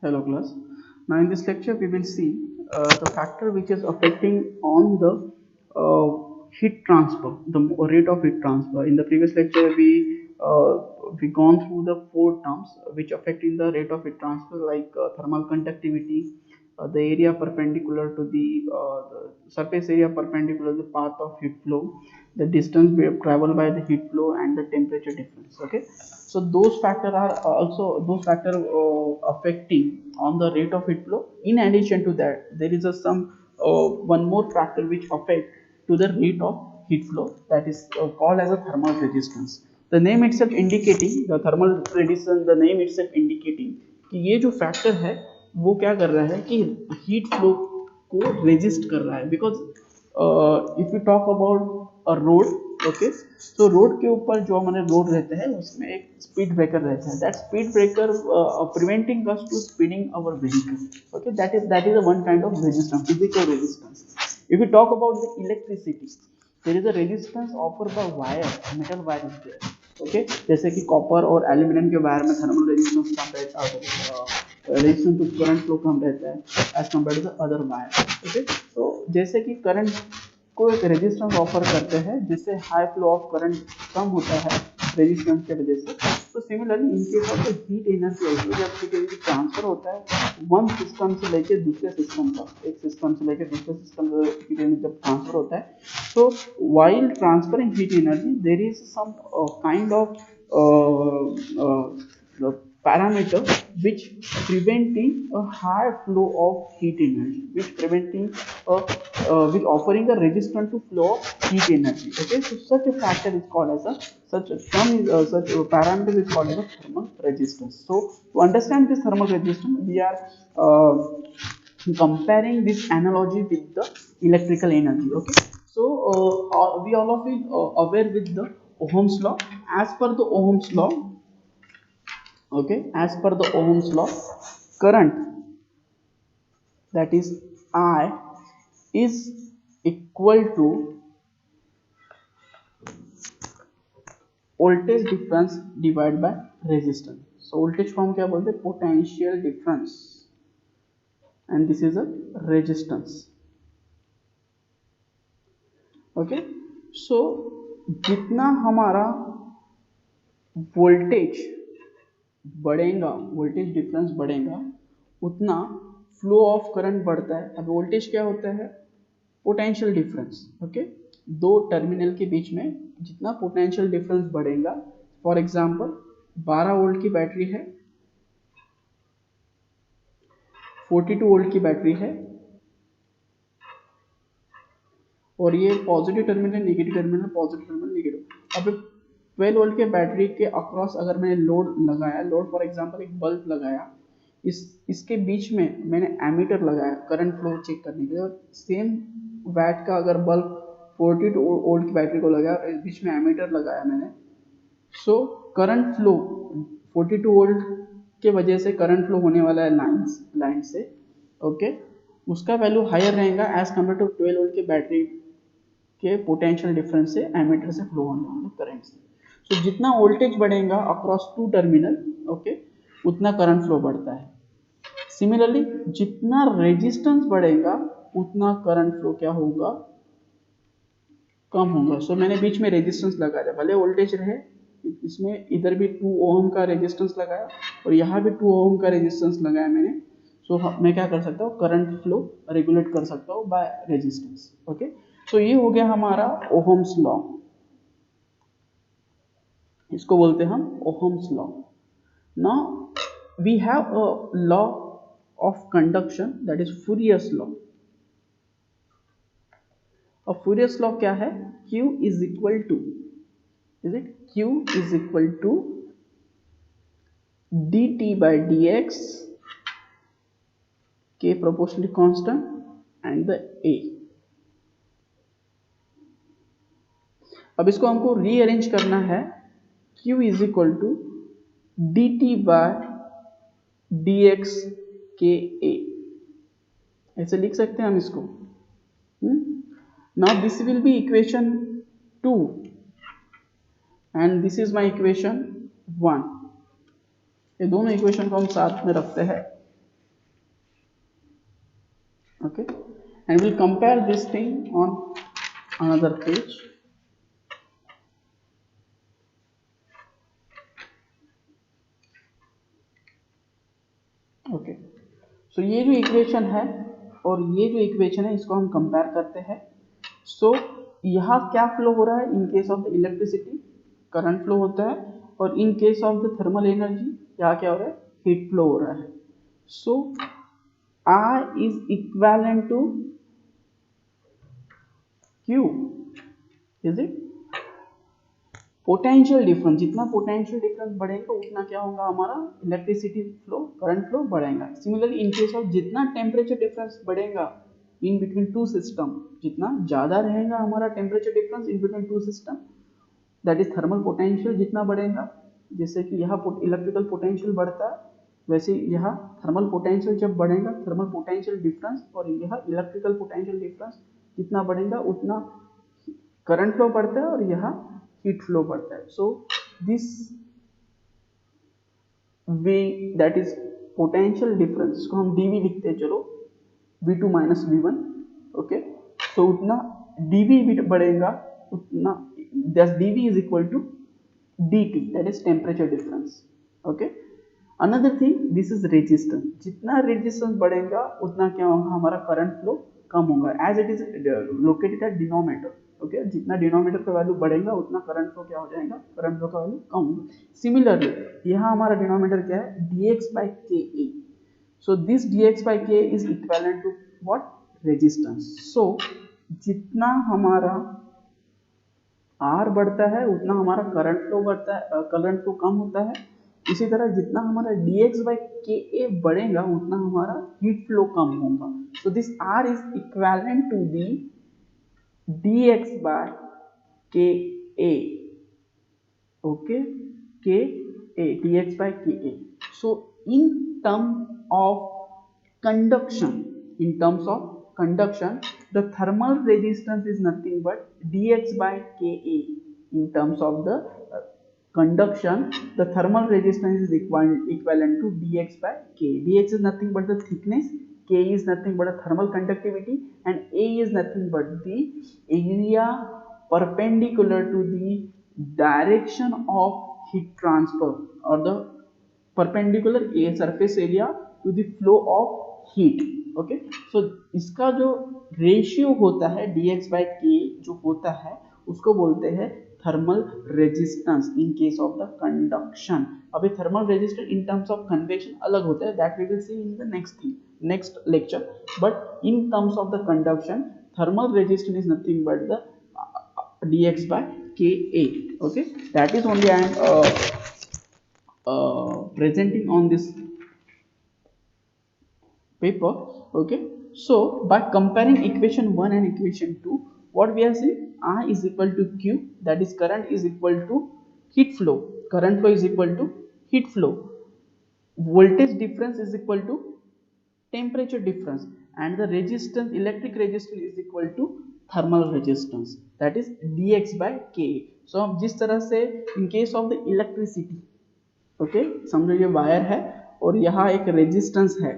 Hello class. Now in this lecture we will see the factor which is affecting on the heat transfer, the rate of heat transfer. In the previous lecture we gone through the four terms which affecting the rate of heat transfer, like thermal conductivity, the area perpendicular to the surface area perpendicular to the path of heat flow, the distance traveled by the heat flow, and the temperature difference. Okay, so those factors are also those factors affecting on the rate of heat flow. In addition to that, there is some one more factor which affect to the rate of heat flow, that is called as a thermal resistance. The name itself indicating the thermal resistance, the name itself indicating कि ये जो factor है वो क्या कर रहा है कि हीट फ्लो को रेजिस्ट कर रहा है. Because if you talk about a road, okay, तो रोड के ऊपर जो हमारे रोड रहते हैं उसमें एक स्पीड ब्रेकर रहता है. That speed breaker preventing us to speeding our vehicle. Okay, that is one kind of resistance, physical resistance. If we talk about the electricity, there is a resistance offered by wire, metal wire is there. Okay, जैसे कि copper और aluminium के wire में thermal resistance कम रहता है, resistance to current flow कम रहता है as compare to the other wire. Okay, तो जैसे कि करंट को एक रेजिस्टेंस ऑफर करते हैं जिससे हाई फ्लो ऑफ करंट कम होता है रेजिस्टेंस के वजह से. तो similarly in case of the heat energy also जब हीट एनर्जी ट्रांसफर होता है वन सिस्टम से लेके दूसरे सिस्टम तक, एक सिस्टम से लेके दूसरे सिस्टम हीट एनर्जी जब ट्रांसफर होता है, तो while transferring heat energy there is some kind of parameter which preventing a high flow of heat energy, which preventing which offering a resistance to flow of heat energy. Okay, so such a factor is called as a such a term is such a parameter is called as a thermal resistance. So to understand this thermal resistance we are comparing this analogy with the electrical energy. Okay, so we all of you aware with the Ohm's law. As per the Ohm's law, okay, as per the Ohm's law, current, that is I, is equal to voltage difference divided by resistance. So voltage को हम क्या बोलते हैं, potential difference, and this is a resistance. Okay, so जितना हमारा voltage बढ़ेगा, voltage difference बढ़ेगा, उतना फ्लो ऑफ करंट बढ़ता है. अब वोल्टेज क्या होता है, पोटेंशियल डिफरेंस. ओके, दो टर्मिनल के बीच में जितना पोटेंशियल डिफरेंस बढ़ेगा, फॉर एग्जांपल 12 वोल्ट की बैटरी है, 42 वोल्ट की बैटरी है, और ये positive terminal, negative terminal, positive terminal, negative. अब 12 वोल्ट के बैटरी के अक्रॉस अगर मैंने लोड लगाया, लोड फॉर एग्जांपल एक बल्ब लगाया, इसके बीच में मैंने एमीटर लगाया करंट फ्लो चेक करने के लिए, और सेम वैट का अगर बल्ब 42 वोल्ट की बैटरी को लगाया और इस बीच में एमीटर लगाया मैंने, सो करंट फ्लो 42 वोल्ट के वजह से करंट फ्लो होने वाला है लाइन से. ओके, उसका वैल्यू हायर रहेगा एज कम्पेयर टू 12 वोल्ट के बैटरी के पोटेंशियल डिफरेंस से एमीटर से फ्लो होने वाले करंट से. सो जितना वोल्टेज बढ़ेगा अक्रॉस टू टर्मिनल, ओके, उतना करंट फ्लो बढ़ता है. सिमिलरली जितना रेजिस्टेंस बढ़ेगा उतना करंट फ्लो क्या होगा, कम होगा. सो मैंने बीच में रेजिस्टेंस लगा दिया, भले वोल्टेज रहे, इसमें इधर भी 2 ओम का रेजिस्टेंस लगाया और यहाँ भी 2 ओम का रेजिस्टेंस लगाया मैंने. सो मैं क्या कर सकता हूँ, करंट फ्लो रेगुलेट कर सकता हूँ बाय रेजिस्टेंस. ओके, सो ये हो गया हमारा ओहम्स लॉ, इसको बोलते हैं हम Ohm's law. Now we have a law of conduction, that is Fourier's law. और फूरियर्स लॉ क्या है, Q is equal to, is it, Q is equal to dt by dx k proportionally constant and the a. अब इसको हमको rearrange करना है, Q is equal to dt by dx के a, ऐसे लिख सकते हैं हम इसको. Now this will be equation 2 and this is my equation 1. ये दोनों इक्वेशन को हम साथ में रखते हैं and we'll compare this thing on another page. Okay, so ये जो इक्वेशन है और ये जो इक्वेशन है इसको हम कंपेयर करते हैं. सो यहाँ क्या फ्लो हो रहा है? इन case of the electricity current flow होता है, और इन case of the thermal energy यहाँ क्या हो रहा है? हीट फ्लो हो रहा है. सो I is equivalent to Q, is it? Potential difference, जितना पोटेंशियल डिफरेंस बढ़ेगा उतना क्या होगा? हमारा इलेक्ट्रिसिटी फ्लो, करंट फ्लो बढ़ेगा. सिमिलरली इन केस ऑफ जितना टेम्परेचर डिफरेंस बढ़ेगा इन बिटवीन टू सिस्टम, जितना ज़्यादा रहेगा हमारा temperature difference in between two system, that is thermal potential जितना बढ़ेगा. जैसे कि यहाँ इलेक्ट्रिकल पोटेंशियल बढ़ता है, वैसे यहाँ थर्मल पोटेंशियल जब बढ़ेगा, थर्मल पोटेंशियल डिफरेंस और यह इलेक्ट्रिकल पोटेंशियल डिफरेंस जितना बढ़ेगा उतना करंट फ्लो बढ़ता है और यहाँ हीट फ्लो बढ़ता है. So this way that is potential difference, इसको हम dV लिखते हैं. चलो V2 माइनस V1. ओके, तो उतना dV बढ़ेगा उतना dV is equal to dt, that is temperature difference. Okay, another thing, this is resistance. जितना resistance बढ़ेगा उतना क्या होगा? हमारा current flow कम होगा, as it is located at denominator. Okay, जितना denominator का वैल्यू बढ़ेगा उतना current flow क्या हो जाएगा? current flow का वैल्यू कम होगा. Similarly यहाँ हमारा denominator क्या है? dx by ka. So this dx by k is equivalent to what? Resistance. So जितना हमारा R बढ़ता है उतना हमारा करंट फ्लो बढ़ता है, करंट फ्लो कम होता है. इसी तरह जितना हमारा dx by ka बढ़ेगा उतना हमारा हीट फ्लो कम होगा. So this R is equivalent to the dx by ka. Okay, ka, dx by ka. So in terms of conduction, the thermal resistance is nothing but dx by ka. In terms of the conduction, the thermal resistance is equivalent to dx by k. Dx is nothing but the thickness, k is nothing but a thermal conductivity, and a is nothing but the area perpendicular to the direction of heat transfer, or the perpendicular a surface area to the flow of heat. Okay, so इसका जो ratio होता है dx by k जो होता है उसको बोलते हैं thermal resistance in case of the conduction. अभी thermal resistance in terms of convection अलग होता है, that we will see in the next lecture. But in terms of the conduction thermal resistance is nothing but the dx by ka. Okay, that is only I am presenting on this paper. Okay, so by comparing equation 1 and equation 2, what we are saying? I is equal to Q, that is current is equal to heat flow, current flow is equal to heat flow, voltage difference is equal to temperature difference, and the resistance, electric resistance is equal to thermal resistance, that is dx by ka. so हम जिस तरह से in case of the electricity, okay, समझो ये wire है और यहाँ एक रेजिस्टेंस है.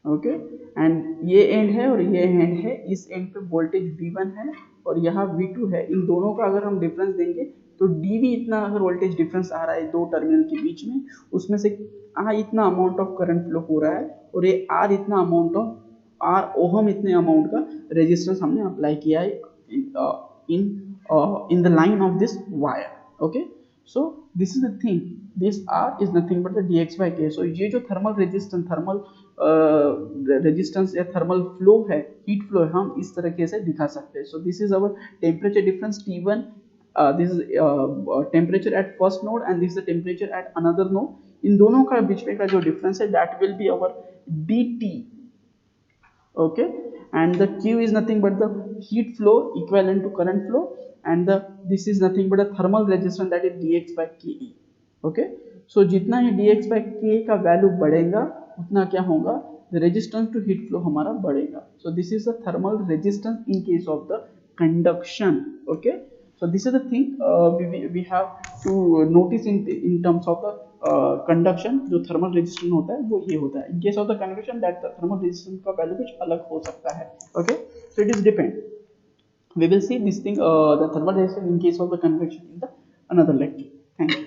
ओके, एंड ये एंड है और ये एंड है, इस एंड पे वोल्टेज V1 है और यहाँ V2 है. इन दोनों का अगर हम डिफरेंस देंगे तो dV इतना अगर वोल्टेज डिफरेंस आ रहा है दो टर्मिनल के बीच में, उसमें से I इतना अमाउंट ऑफ करंट फ्लो हो रहा है और ये R इतना अमाउंट ऑफ R ओहम इतने अमाउंट का रेजिस्टेंस हमने अप्लाई किया है in the line of this wire. Okay, so this is the thing, this R is nothing but the dx by k. so ये जो थर्मल रेजिस्टेंस या thermal flow है, heat flow है, हम इस तरीके से दिखा सकते हैं. So this is our temperature difference T1, this is temperature at first node and this is the temperature at another node. इन दोनों का बीच में का जो डिफरेंस है that will be our dt. Okay, and the Q is nothing but the heat flow equivalent to current flow, and this is nothing but a thermal resistance, that is dx by ke. okay, so जितना ही dx by k का value बढ़ेगा उतना क्या होगा? the resistance to heat flow हमारा बढ़ेगा. so this is the thermal resistance in case of the conduction. okay, So this is the thing we have to notice in terms of the conduction. जो thermal resistance होता है वो ये होता है. इन case of the convection that thermal resistance का value कुछ अलग हो सकता है. Okay, so it is depend. We will see this thing, the thermal resistance in case of the convection in the another lecture. Thank you.